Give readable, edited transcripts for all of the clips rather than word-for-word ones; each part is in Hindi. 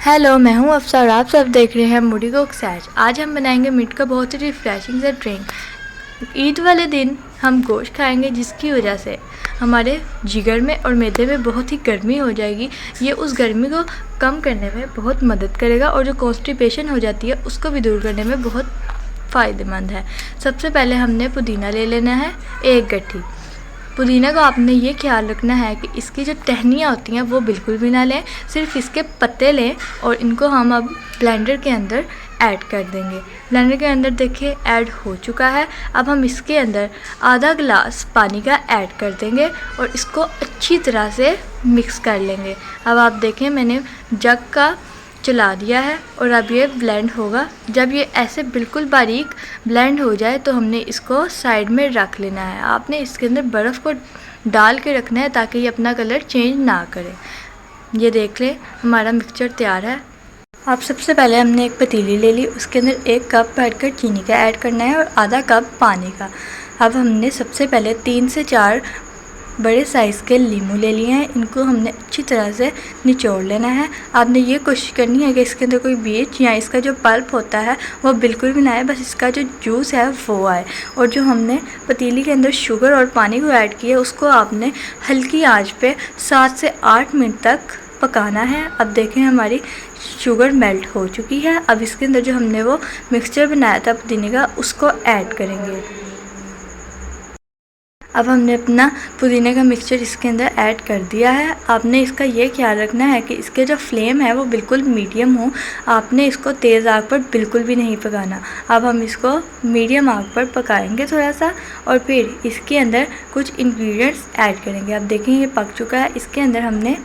हेलो, मैं हूं अफ़सा और आप सब देख रहे हैं मूडी कुक सैज। आज हम बनाएंगे मीट का बहुत ही रिफ्रेशिंग सा ड्रिंक। ईद वाले दिन हम गोश्त खाएंगे, जिसकी वजह से हमारे जिगर में और मैदे में बहुत ही गर्मी हो जाएगी। ये उस गर्मी को कम करने में बहुत मदद करेगा और जो कॉन्स्टिपेशन हो जाती है उसको भी दूर करने में बहुत फ़ायदेमंद है। सबसे पहले हमने पुदीना ले लेना है, 1 गट्ठी। पुदीना को आपने ये ख्याल रखना है कि इसकी जो टहनियाँ होती हैं वो बिल्कुल भी ना लें, सिर्फ इसके पत्ते लें और इनको हम अब ब्लेंडर के अंदर ऐड कर देंगे। ब्लेंडर के अंदर देखिए ऐड हो चुका है। अब हम इसके अंदर आधा गिलास पानी का ऐड कर देंगे और इसको अच्छी तरह से मिक्स कर लेंगे। अब आप देखें मैंने जग का चला दिया है और अब ये ब्लेंड होगा। जब ये ऐसे बिल्कुल बारीक ब्लेंड हो जाए तो हमने इसको साइड में रख लेना है। आपने इसके अंदर बर्फ़ को डाल के रखना है ताकि ये अपना कलर चेंज ना करे। ये देख लें, हमारा मिक्सचर तैयार है। अब सबसे पहले हमने एक पतीली ले ली, उसके अंदर 1 कप भरकर चीनी का ऐड करना है और आधा कप पानी का। अब हमने सबसे पहले 3 से 4 बड़े साइज़ के लीमू ले लिए हैं, इनको हमने अच्छी तरह से निचोड़ लेना है। आपने ये कोशिश करनी है कि इसके अंदर कोई बीज या इसका जो पल्प होता है वो बिल्कुल भी ना आए, बस इसका जो जूस है वो आए। और जो हमने पतीली के अंदर शुगर और पानी को ऐड किया उसको आपने हल्की आंच पे 7 से 8 मिनट तक पकाना है। अब देखें हमारी शुगर मेल्ट हो चुकी है। अब इसके अंदर जो हमने वो मिक्सचर बनाया था पुदीने का उसको ऐड करेंगे। अब हमने अपना पुदीने का मिक्सचर इसके अंदर ऐड कर दिया है। आपने इसका ये ख्याल रखना है कि इसके जो फ्लेम है वो बिल्कुल मीडियम हो। आपने इसको तेज़ आग पर बिल्कुल भी नहीं पकाना। अब हम इसको मीडियम आग पर पकाएंगे थोड़ा सा और फिर इसके अंदर कुछ इंग्रेडिएंट्स ऐड करेंगे। अब देखें ये पक चुका है। इसके अंदर हमने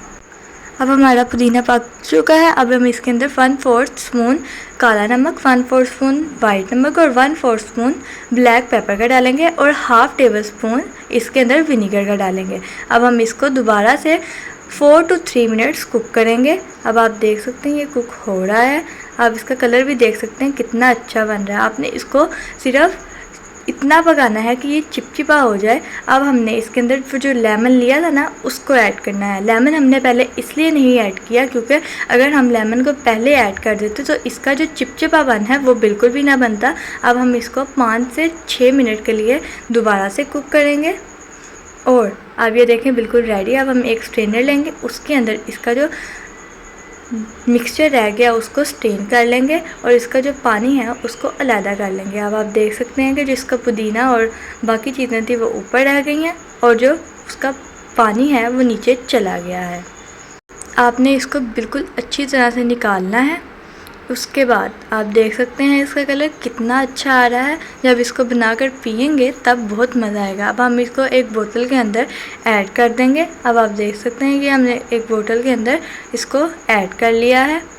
अब हमारा पुदीना पक चुका है। अब हम इसके अंदर 1/4 स्पून काला नमक, 1/4 स्पून वाइट नमक और 1/4 स्पून ब्लैक पेपर का डालेंगे और 1/2 टेबल स्पून इसके अंदर विनीगर का डालेंगे। अब हम इसको दोबारा से 4 to 3 मिनट्स कुक करेंगे। अब आप देख सकते हैं ये कुक हो रहा है। आप इसका कलर भी देख सकते हैं कितना अच्छा बन रहा है। आपने इसको सिर्फ इतना पकाना है कि ये चिपचिपा हो जाए। अब हमने इसके अंदर जो लेमन लिया था ना उसको ऐड करना है। लेमन हमने पहले इसलिए नहीं ऐड किया क्योंकि अगर हम लेमन को पहले ऐड कर देते तो इसका जो चिपचिपापन है वो बिल्कुल भी ना बनता। अब हम इसको 5 से 6 मिनट के लिए दोबारा से कुक करेंगे और अब ये देखें बिल्कुल रेडी। अब हम एक स्ट्रेनर लेंगे, उसके अंदर इसका जो मिक्सचर रह गया उसको स्ट्रेन कर लेंगे और इसका जो पानी है उसको अलग कर लेंगे। अब आप देख सकते हैं कि जिसका पुदीना और बाकी चीज़ें थी वो ऊपर रह गई हैं और जो उसका पानी है वो नीचे चला गया है। आपने इसको बिल्कुल अच्छी तरह से निकालना है। उसके बाद आप देख सकते हैं इसका कलर कितना अच्छा आ रहा है। जब इसको बनाकर पियेंगे तब बहुत मज़ा आएगा। अब हम इसको एक बोतल के अंदर ऐड कर देंगे। अब आप देख सकते हैं कि हमने एक बोतल के अंदर इसको ऐड कर लिया है।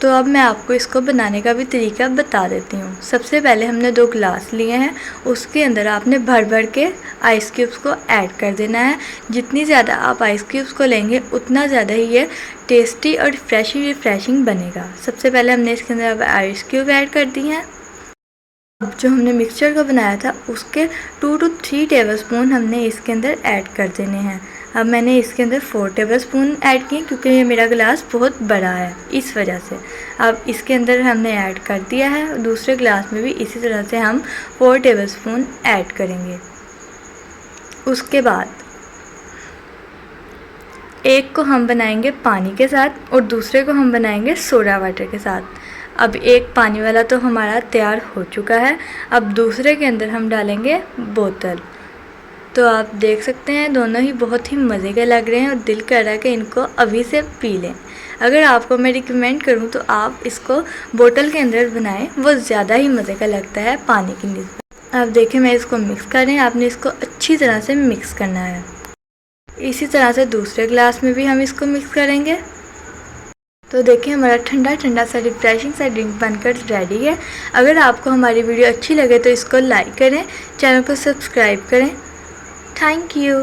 तो अब मैं आपको इसको बनाने का भी तरीका बता देती हूँ। सबसे पहले हमने 2 गिलास लिए हैं, उसके अंदर आपने भर भर के आइस क्यूब्स को ऐड कर देना है। जितनी ज़्यादा आप आइस क्यूब्स को लेंगे उतना ज़्यादा ही ये टेस्टी और रिफ्रेशिंग बनेगा। सबसे पहले हमने इसके अंदर अब आइस क्यूब ऐड कर दी हैं। अब जो हमने मिक्सचर को बनाया था उसके 2 to 3 टेबल स्पून हमने इसके अंदर ऐड कर देने हैं। अब मैंने इसके अंदर 4 टेबल स्पून ऐड किए क्योंकि ये मेरा गिलास बहुत बड़ा है, इस वजह से। अब इसके अंदर हमने ऐड कर दिया है। दूसरे गिलास में भी इसी तरह से हम 4 टेबल स्पून ऐड करेंगे। उसके बाद एक को हम बनाएंगे पानी के साथ और दूसरे को हम बनाएंगे सोडा वाटर के साथ। अब एक पानी वाला तो हमारा तैयार हो चुका है। अब दूसरे के अंदर हम डालेंगे बोतल। तो आप देख सकते हैं दोनों ही बहुत ही मज़े के लग रहे हैं और दिल कर रहा है कि इनको अभी से पी लें। अगर आपको मैं रिकमेंड करूं तो आप इसको बोतल के अंदर बनाएं, वो ज़्यादा ही मज़े का लगता है पानी की निस्बत। आप देखें मैं इसको मिक्स कर रही हूँ। आपने इसको अच्छी तरह से मिक्स करना है। इसी तरह से दूसरे गिलास में भी हम इसको मिक्स करेंगे। तो देखिए हमारा ठंडा ठंडा सा रिफ्रेशिंग सा ड्रिंक बनकर रेडी है। अगर आपको हमारी वीडियो अच्छी लगे तो इसको लाइक करें, चैनल को सब्सक्राइब करें। Thank you.